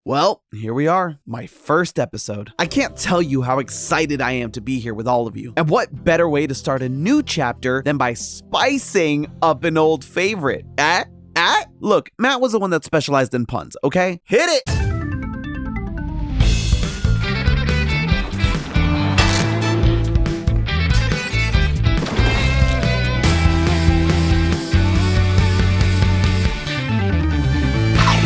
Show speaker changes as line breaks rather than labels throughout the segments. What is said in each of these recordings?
Well, here we are, my first episode. I can't tell you how excited I am to be here with all of you. And what better way to start a new chapter than by spicing up an old favorite? Look, Matt was the one that specialized in puns, okay? Hit it!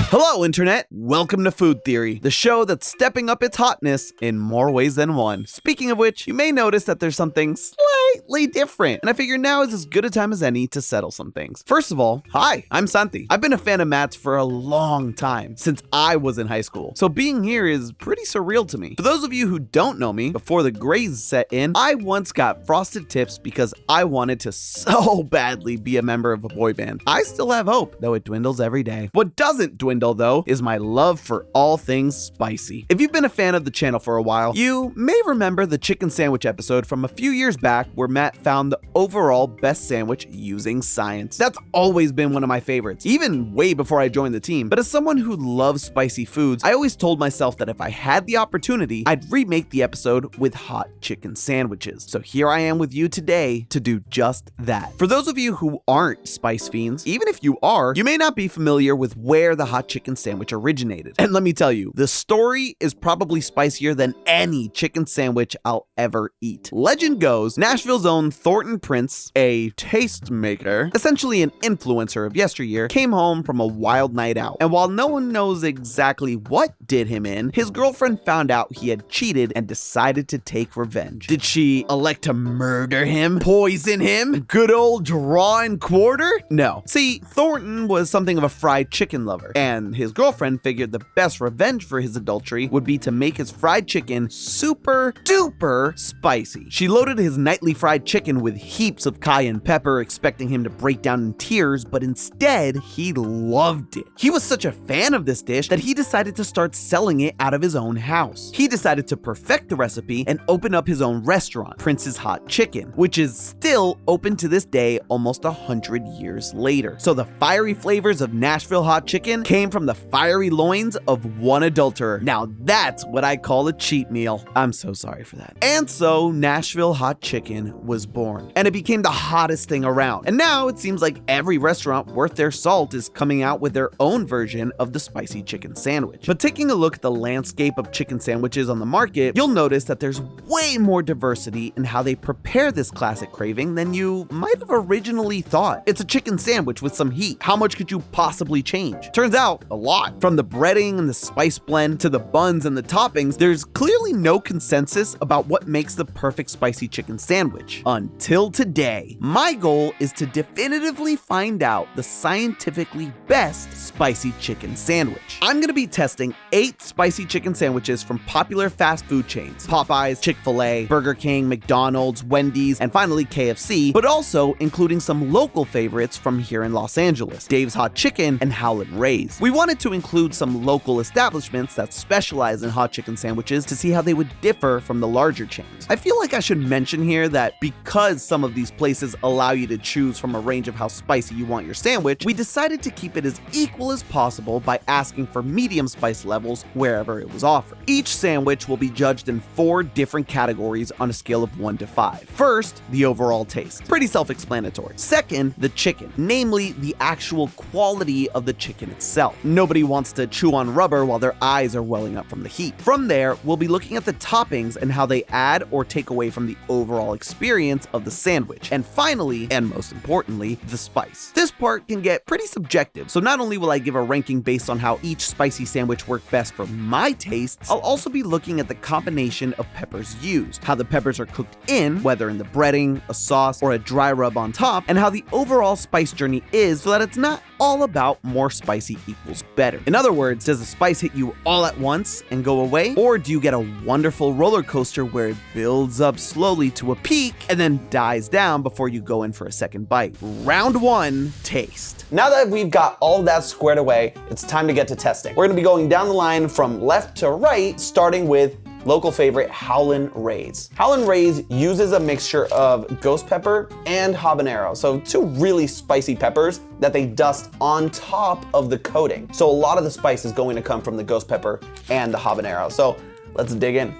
Hello, Internet! Welcome to Food Theory, the show that's stepping up its hotness in more ways than one. Speaking of which, you may notice that there's something slightly different, and I figure now is as good a time as any to settle some things. First of all, hi, I'm Santi. I've been a fan of Matt's for a long time, since I was in high school, so being here is pretty surreal to me. For those of you who don't know me, before the grades set in, I once got frosted tips because I wanted to so badly be a member of a boy band. I still have hope, though it dwindles every day. What doesn't dwindle though is my love for all things spicy. If you've been a fan of the channel for a while, you may remember the chicken sandwich episode from a few years back where Matt found the overall best sandwich using science. That's always been one of my favorites, even way before I joined the team. But as someone who loves spicy foods, I always told myself that if I had the opportunity, I'd remake the episode with hot chicken sandwiches. So here I am with you today to do just that. For those of you who aren't spice fiends, even if you are, you may not be familiar with where the hot chicken sandwich originated. And let me tell you, the story is probably spicier than any chicken sandwich I'll ever eat. Legend goes, Nashville's own Thornton Prince, a tastemaker, essentially an influencer of yesteryear, came home from a wild night out. And while no one knows exactly what did him in, his girlfriend found out he had cheated and decided to take revenge. Did she elect to murder him? Poison him? Good old draw and quarter? No. See, Thornton was something of a fried chicken lover, and his girlfriend figured the best revenge for his adultery would be to make his fried chicken super duper spicy. She loaded his nightly fried chicken with heaps of cayenne pepper, expecting him to break down in tears, but instead he loved it. He was such a fan of this dish that he decided to start selling it out of his own house. He decided to perfect the recipe and open up his own restaurant, Prince's Hot Chicken, which is still open to this day almost 100 years later. So the fiery flavors of Nashville hot chicken came from the fiery loins of one adulterer. Now that's what I call a cheat meal. I'm so sorry for that. And so Nashville hot chicken was born, and it became the hottest thing around. And now it seems like every restaurant worth their salt is coming out with their own version of the spicy chicken sandwich. But taking a look at the landscape of chicken sandwiches on the market, you'll notice that there's way more diversity in how they prepare this classic craving than you might have originally thought. It's a chicken sandwich with some heat. How much could you possibly change? Turns out, a lot. From the breading and the spice blend to the buns and the toppings, there's clearly no consensus about what makes the perfect spicy chicken sandwich. Until today, my goal is to definitively find out the scientifically best spicy chicken sandwich. I'm gonna be testing 8 spicy chicken sandwiches from popular fast food chains: Popeyes, Chick-fil-A, Burger King, McDonald's, Wendys, and finally KFC, but also including some local favorites from here in Los Angeles: Dave's Hot Chicken and Howlin' Ray's. We wanted to include some local establishments that specialize in hot chicken sandwiches to see how they would differ from the larger chains. I feel like I should mention here that because some of these places allow you to choose from a range of how spicy you want your sandwich, we decided to keep it as equal as possible by asking for medium spice levels wherever it was offered. Each sandwich will be judged in 4 different categories on a scale of 1 to 5. First, the overall taste. Pretty self-explanatory. Second, the chicken, namely the actual quality of the chicken itself. Nobody wants to chew on rubber while their eyes are welling up from the heat. From there, we'll be looking at the toppings and how they add or take away from the overall experience of the sandwich. And finally, and most importantly, the spice. This part can get pretty subjective, so not only will I give a ranking based on how each spicy sandwich worked best for my tastes, I'll also be looking at the combination of peppers used, how the peppers are cooked in, whether in the breading, a sauce, or a dry rub on top, and how the overall spice journey is so that it's not all about more spicy equals better. In other words, does the spice hit you all at once and go away? Or do you get a wonderful roller coaster where it builds up slowly to a peak and then dies down before you go in for a second bite? Round 1, taste. Now that we've got all that squared away, it's time to get to testing. We're gonna be going down the line from left to right, starting with local favorite, Howlin' Rays. Howlin' Rays uses a mixture of ghost pepper and habanero, so two really spicy peppers that they dust on top of the coating. So a lot of the spice is going to come from the ghost pepper and the habanero. So let's dig in.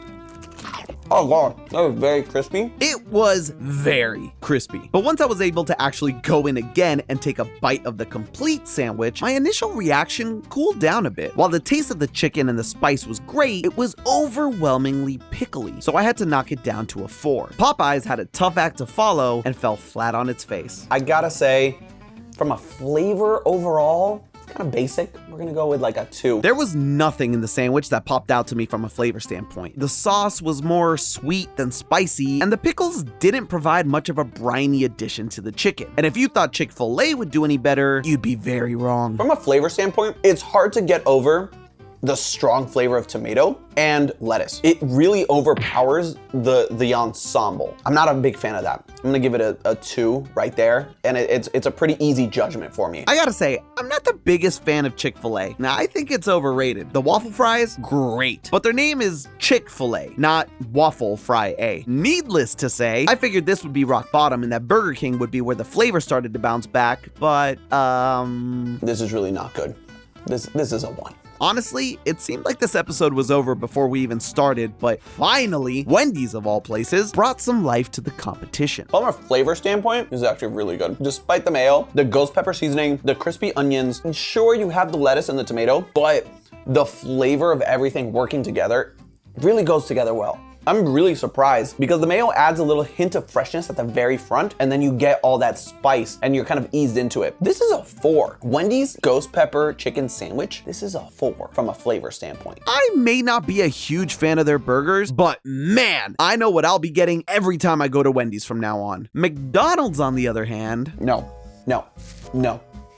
Oh God, that was very crispy. It was very crispy. But once I was able to actually go in again and take a bite of the complete sandwich, my initial reaction cooled down a bit. While the taste of the chicken and the spice was great, it was overwhelmingly pickly, so I had to knock it down to a 4. Popeyes had a tough act to follow and fell flat on its face. I gotta say, from a flavor overall, kind of basic. We're gonna go with like a 2. There was nothing in the sandwich that popped out to me from a flavor standpoint. The sauce was more sweet than spicy, and the pickles didn't provide much of a briny addition to the chicken. And if you thought Chick-fil-A would do any better, you'd be very wrong. From a flavor standpoint, it's hard to get over the strong flavor of tomato and lettuce. It really overpowers the ensemble. I'm not a big fan of that. I'm gonna give it a 2 right there, and it's a pretty easy judgment for me. I gotta say, I'm not the biggest fan of Chick-fil-A. Now, I think it's overrated. The waffle fries, great, but their name is Chick-fil-A, not Waffle Fry A. Needless to say, I figured this would be rock bottom and that Burger King would be where the flavor started to bounce back, but this is really not good. This is a 1. Honestly, it seemed like this episode was over before we even started, but finally, Wendy's of all places brought some life to the competition. From a flavor standpoint, this is actually really good. Despite the mayo, the ghost pepper seasoning, the crispy onions, and sure you have the lettuce and the tomato, but the flavor of everything working together really goes together well. I'm really surprised because the mayo adds a little hint of freshness at the very front, and then you get all that spice and you're kind of eased into it. This is a 4. Wendy's ghost pepper chicken sandwich, this is a 4 from a flavor standpoint. I may not be a huge fan of their burgers, but man, I know what I'll be getting every time I go to Wendy's from now on. McDonald's, on the other hand, no.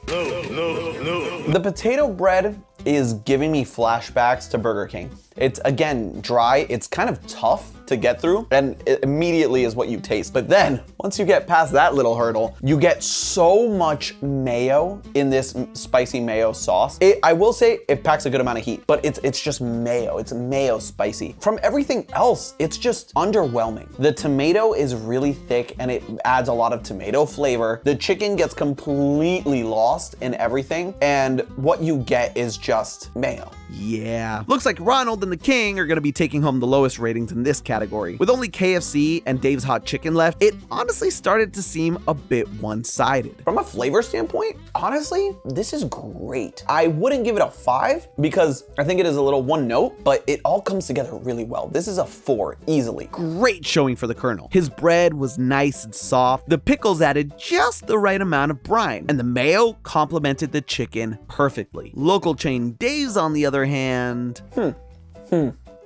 The potato bread is giving me flashbacks to Burger King. It's, again, dry, it's kind of tough to get through, and it immediately is what you taste. But then, once you get past that little hurdle, you get so much mayo in this spicy mayo sauce. I will say it packs a good amount of heat, but it's just mayo. It's mayo spicy. From everything else, it's just underwhelming. The tomato is really thick and it adds a lot of tomato flavor. The chicken gets completely lost in everything, and what you get is just mayo. Yeah. Looks like Ronald and the King are gonna be taking home the lowest ratings in this category. With only KFC and Dave's Hot Chicken left, it honestly started to seem a bit one-sided. From a flavor standpoint, honestly, this is great. I wouldn't give it a 5 because I think it is a little one note, but it all comes together really well. This is a 4, easily. Great showing for the Colonel. His bread was nice and soft, the pickles added just the right amount of brine, and the mayo complemented the chicken perfectly. Local chain Dave's, on the other hand,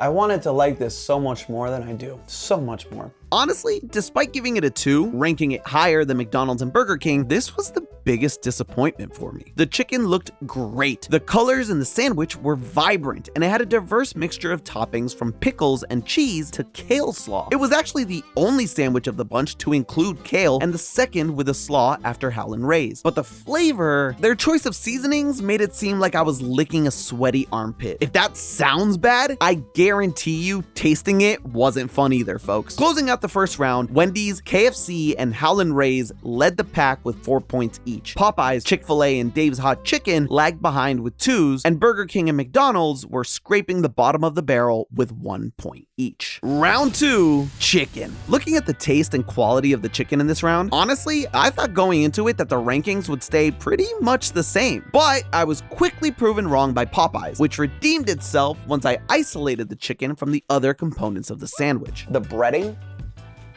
I wanted to like this so much more than I do. So much more. Honestly, despite giving it a 2, ranking it higher than McDonald's and Burger King, this was the biggest disappointment for me. The chicken looked great. The colors in the sandwich were vibrant, and it had a diverse mixture of toppings from pickles and cheese to kale slaw. It was actually the only sandwich of the bunch to include kale, and the second with a slaw after Howlin' Rays. But the flavor, their choice of seasonings made it seem like I was licking a sweaty armpit. If that sounds bad, I guarantee you tasting it wasn't fun either, folks. Closing out the first round, Wendy's, KFC, and Howlin' Rays led the pack with 4 points each. Popeyes, Chick-fil-A, and Dave's Hot Chicken lagged behind with 2s, and Burger King and McDonald's were scraping the bottom of the barrel with 1 point each. Round 2, chicken. Looking at the taste and quality of the chicken in this round, honestly, I thought going into it that the rankings would stay pretty much the same, but I was quickly proven wrong by Popeyes, which redeemed itself once I isolated the chicken from the other components of the sandwich. The breading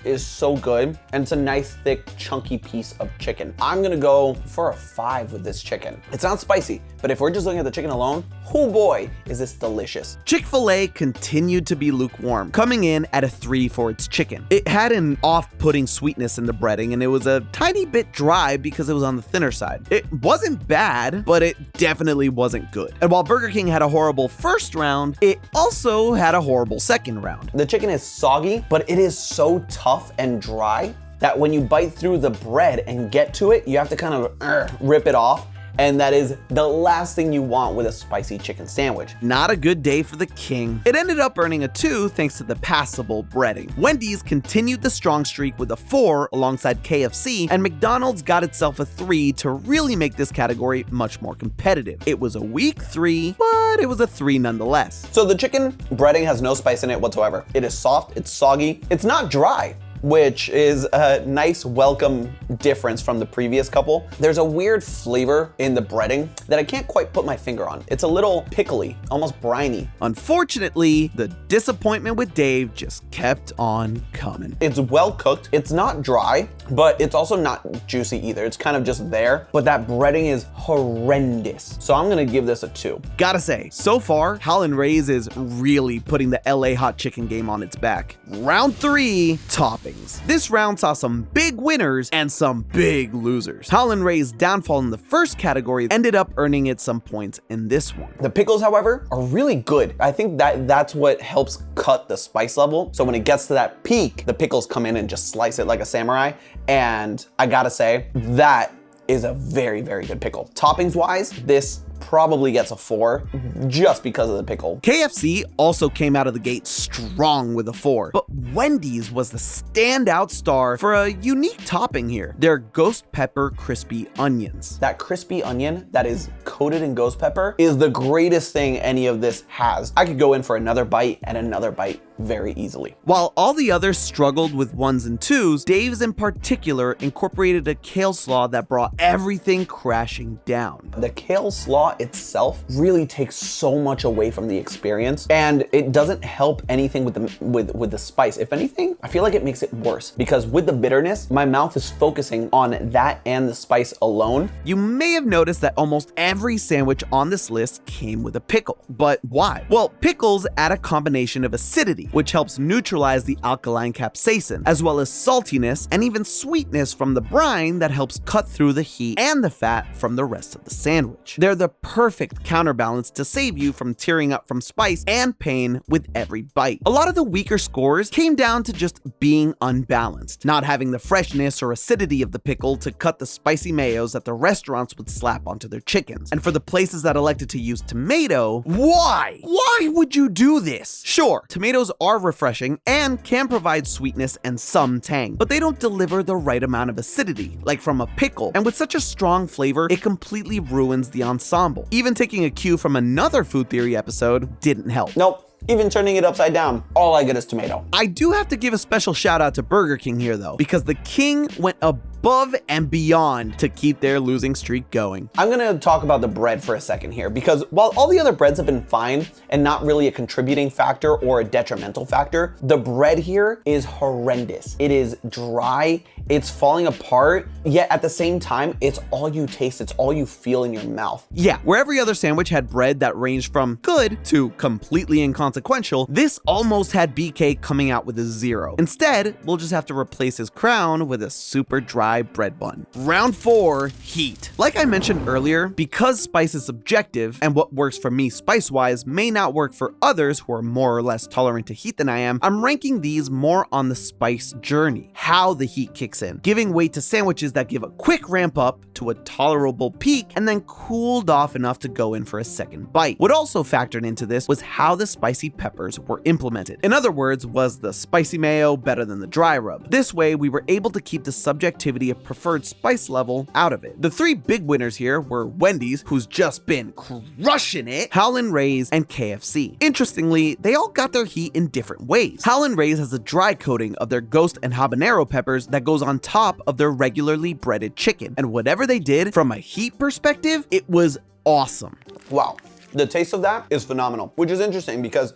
is so good, and it's a nice thick chunky piece of chicken. I'm gonna go for a 5 with this chicken. It's not spicy, but if we're just looking at the chicken alone, oh boy, is this delicious. Chick-fil-A continued to be lukewarm, coming in at a 3 for its chicken. It had an off-putting sweetness in the breading, and it was a tiny bit dry because it was on the thinner side. It wasn't bad, but it definitely wasn't good. And while Burger King had a horrible first round, it also had a horrible second round. The chicken is soggy, but it is so tough and dry that when you bite through the bread and get to it, you have to kind of rip it off. and that is the last thing you want with a spicy chicken sandwich. Not a good day for the king. It ended up earning a 2 thanks to the passable breading. Wendy's continued the strong streak with a 4 alongside KFC, and McDonald's got itself a 3 to really make this category much more competitive. It was a weak 3, but it was a 3 nonetheless. So the chicken breading has no spice in it whatsoever. It is soft, it's soggy, it's not dry, which is a nice welcome difference from the previous couple. There's a weird flavor in the breading that I can't quite put my finger on. It's a little pickly, almost briny. Unfortunately, the disappointment with Dave just kept on coming. It's well cooked. It's not dry, but it's also not juicy either. It's kind of just there, but that breading is horrendous. So I'm gonna give this a 2. Gotta say, so far, Howlin' Ray's is really putting the LA hot chicken game on its back. Round 3, Toppings. This round saw some big winners and some big losers. Howlin' Ray's downfall in the first category ended up earning it some points in this one. The pickles, however, are really good. I think that's what helps cut the spice level. So when it gets to that peak, the pickles come in and just slice it like a samurai. And I gotta say, that is a very, very good pickle. Toppings wise, this probably gets a 4 just because of the pickle. KFC also came out of the gate strong with a 4, but Wendy's was the standout star for a unique topping here. Their ghost pepper crispy onions. That crispy onion that is coated in ghost pepper is the greatest thing any of this has. I could go in for another bite and another bite very easily. While all the others struggled with 1s and 2s, Dave's in particular incorporated a kale slaw that brought everything crashing down. The kale slaw itself really takes so much away from the experience, and it doesn't help anything with the spice. If anything, I feel like it makes it worse, because with the bitterness, my mouth is focusing on that and the spice alone. You may have noticed that almost every sandwich on this list came with a pickle. But why? Well, pickles add a combination of acidity, which helps neutralize the alkaline capsaicin, as well as saltiness and even sweetness from the brine that helps cut through the heat and the fat from the rest of the sandwich. They're the perfect counterbalance to save you from tearing up from spice and pain with every bite. A lot of the weaker scores came down to just being unbalanced, not having the freshness or acidity of the pickle to cut the spicy mayos that the restaurants would slap onto their chickens. And for the places that elected to use tomato, why? Why would you do this? Sure, tomatoes are refreshing and can provide sweetness and some tang, but they don't deliver the right amount of acidity, like from a pickle. And with such a strong flavor, it completely ruins the ensemble. Even taking a cue from another food theory episode didn't help. Nope. Even turning it upside down, all I get is tomato. I do have to give a special shout out to Burger King here though, because the king went above and beyond to keep their losing streak going. I'm gonna talk about the bread for a second here, because while all the other breads have been fine and not really a contributing factor or a detrimental factor, the bread here is horrendous. It is dry, it's falling apart, yet at the same time, it's all you taste, it's all you feel in your mouth. Yeah, where every other sandwich had bread that ranged from good to completely inconsequential, this almost had BK coming out with a 0. Instead, we'll just have to replace his crown with a super dry bread bun. Round 4, heat. Like I mentioned earlier, because spice is subjective and what works for me spice-wise may not work for others who are more or less tolerant to heat than I am, I'm ranking these more on the spice journey, how the heat kicks in, giving weight to sandwiches that give a quick ramp up to a tolerable peak and then cooled off enough to go in for a second bite. What also factored into this was how the spicy peppers were implemented. In other words, was the spicy mayo better than the dry rub? This way, we were able to keep the subjectivity of preferred spice level out of it. The 3 big winners here were Wendy's, who's just been crushing it, Howlin' Ray's, and KFC. Interestingly, they all got their heat in different ways. Howlin' Ray's has a dry coating of their ghost and habanero peppers that goes on top of their regularly breaded chicken, and whatever they did from a heat perspective, it was awesome. Wow, the taste of that is phenomenal, which is interesting because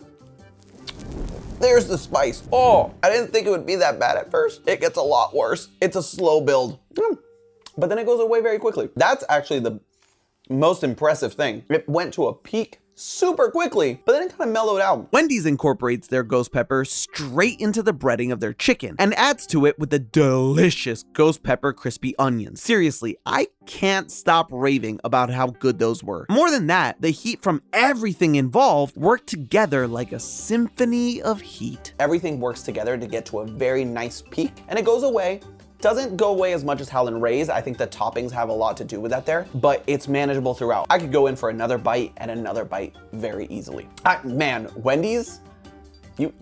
there's the spice. Oh, I didn't think it would be that bad at first. It gets a lot worse. It's a slow build, but then it goes away very quickly. That's actually the most impressive thing. It went to a peak super quickly, but then it kind of mellowed out. Wendy's incorporates their ghost pepper straight into the breading of their chicken and adds to it with the delicious ghost pepper crispy onions. Seriously, I can't stop raving about how good those were. More than that, the heat from everything involved worked together like a symphony of heat. Everything works together to get to a very nice peak, and it goes away doesn't go away as much as Howlin' Ray's. I think the toppings have a lot to do with that there, but it's manageable throughout. I could go in for another bite and another bite very easily. Man, Wendy's, you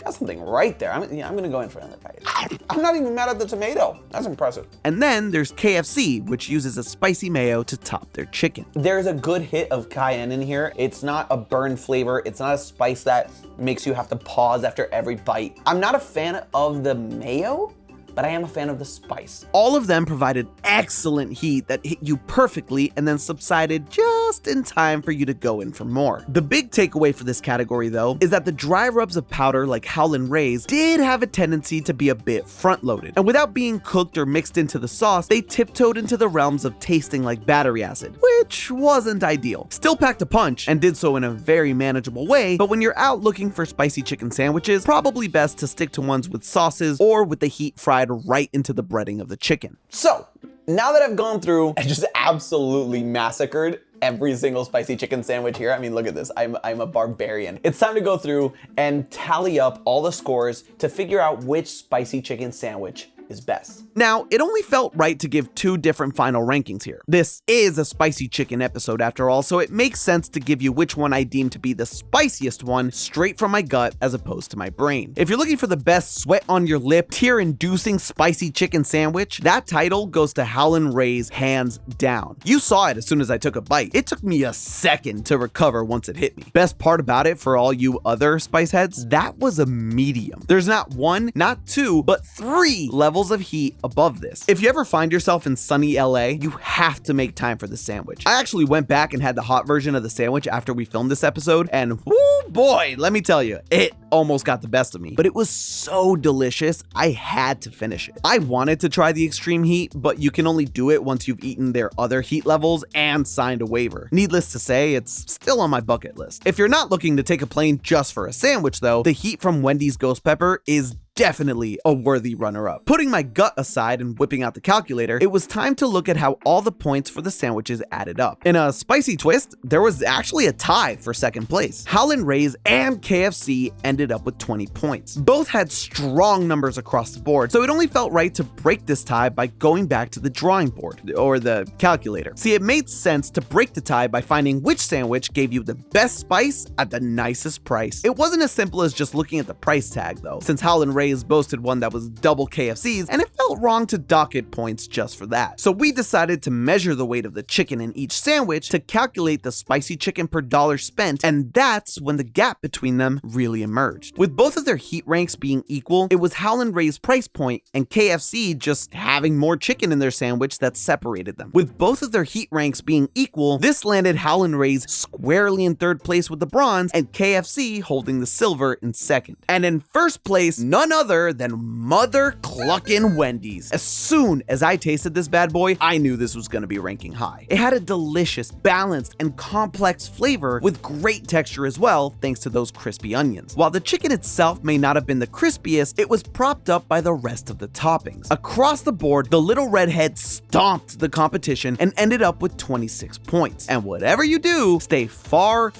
got something right there. I'm gonna go in for another bite. I'm not even mad at the tomato. That's impressive. And then there's KFC, which uses a spicy mayo to top their chicken. There's a good hit of cayenne in here. It's not a burn flavor. It's not a spice that makes you have to pause after every bite. I'm not a fan of the mayo, but I am a fan of the spice. All of them provided excellent heat that hit you perfectly and then subsided just in time for you to go in for more. The big takeaway for this category though is that the dry rubs of powder like Howlin' Ray's did have a tendency to be a bit front-loaded, and without being cooked or mixed into the sauce, they tiptoed into the realms of tasting like battery acid, which wasn't ideal. Still packed a punch and did so in a very manageable way, but when you're out looking for spicy chicken sandwiches, probably best to stick to ones with sauces or with the heat fried right into the breading of the chicken. So, now that I've gone through and just absolutely massacred every single spicy chicken sandwich here, I mean, look at this, I'm a barbarian. It's time to go through and tally up all the scores to figure out which spicy chicken sandwich is best. Now, it only felt right to give two different final rankings here. This is a spicy chicken episode after all, so it makes sense to give you which one I deem to be the spiciest one straight from my gut as opposed to my brain. If you're looking for the best sweat on your lip, tear-inducing spicy chicken sandwich, that title goes to Howlin' Ray's hands down. You saw it as soon as I took a bite. It took me a second to recover once it hit me. Best part about it for all you other spice heads, that was a medium. There's not one, not two, but 3 levels of heat above this. If you ever find yourself in sunny LA, you have to make time for the sandwich. I actually went back and had the hot version of the sandwich after we filmed this episode, and whoo boy, let me tell you, it almost got the best of me. But it was so delicious, I had to finish it. I wanted to try the extreme heat, but you can only do it once you've eaten their other heat levels and signed a waiver. Needless to say, it's still on my bucket list. If you're not looking to take a plane just for a sandwich though, the heat from Wendy's Ghost Pepper is definitely a worthy runner-up. Putting my gut aside and whipping out the calculator, it was time to look at how all the points for the sandwiches added up. In a spicy twist, there was actually a tie for second place. Howlin' Ray's and KFC ended up with 20 points. Both had strong numbers across the board, so it only felt right to break this tie by going back to the drawing board, or the calculator. See, it made sense to break the tie by finding which sandwich gave you the best spice at the nicest price. It wasn't as simple as just looking at the price tag though, since Howlin' Ray's boasted one that was double KFC's, and it felt wrong to dock it points just for that. So we decided to measure the weight of the chicken in each sandwich to calculate the spicy chicken per dollar spent, and that's when the gap between them really emerged. With both of their heat ranks being equal, it was Howlin' Ray's price point and KFC just having more chicken in their sandwich that separated them. With both of their heat ranks being equal, this landed Howlin' Ray's squarely in third place with the bronze and KFC holding the silver in second. And in first place, none other than mother clucking Wendy's. As soon as I tasted this bad boy, I knew this was gonna be ranking high. It had a delicious, balanced, and complex flavor with great texture as well, thanks to those crispy onions. While the chicken itself may not have been the crispiest, it was propped up by the rest of the toppings. Across the board, the little redhead stomped the competition and ended up with 26 points. And whatever you do, stay far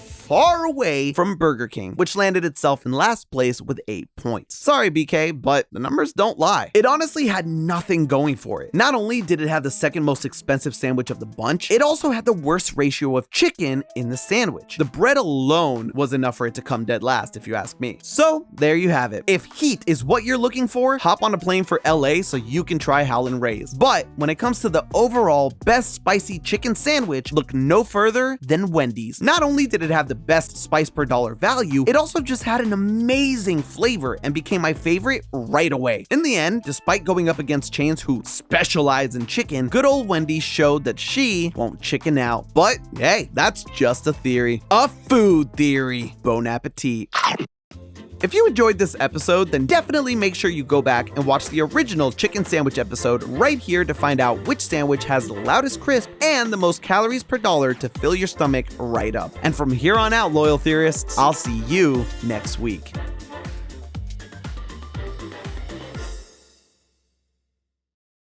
away from Burger King, which landed itself in last place with 8 points. Sorry BK, but the numbers don't lie. It honestly had nothing going for it. Not only did it have the second most expensive sandwich of the bunch, it also had the worst ratio of chicken in the sandwich. The bread alone was enough for it to come dead last, if you ask me. So there you have it. If heat is what you're looking for, hop on a plane for LA so you can try Howlin' Ray's. But when it comes to the overall best spicy chicken sandwich, look no further than Wendy's. Not only did it have the best spice per dollar value, it also just had an amazing flavor and became my favorite right away. In the end, despite going up against chains who specialize in chicken, good old Wendy showed that she won't chicken out. But hey, that's just a theory. A food theory. Bon appetit. If you enjoyed this episode, then definitely make sure you go back and watch the original chicken sandwich episode right here to find out which sandwich has the loudest crisp and the most calories per dollar to fill your stomach right up. And from here on out, loyal theorists, I'll see you next week.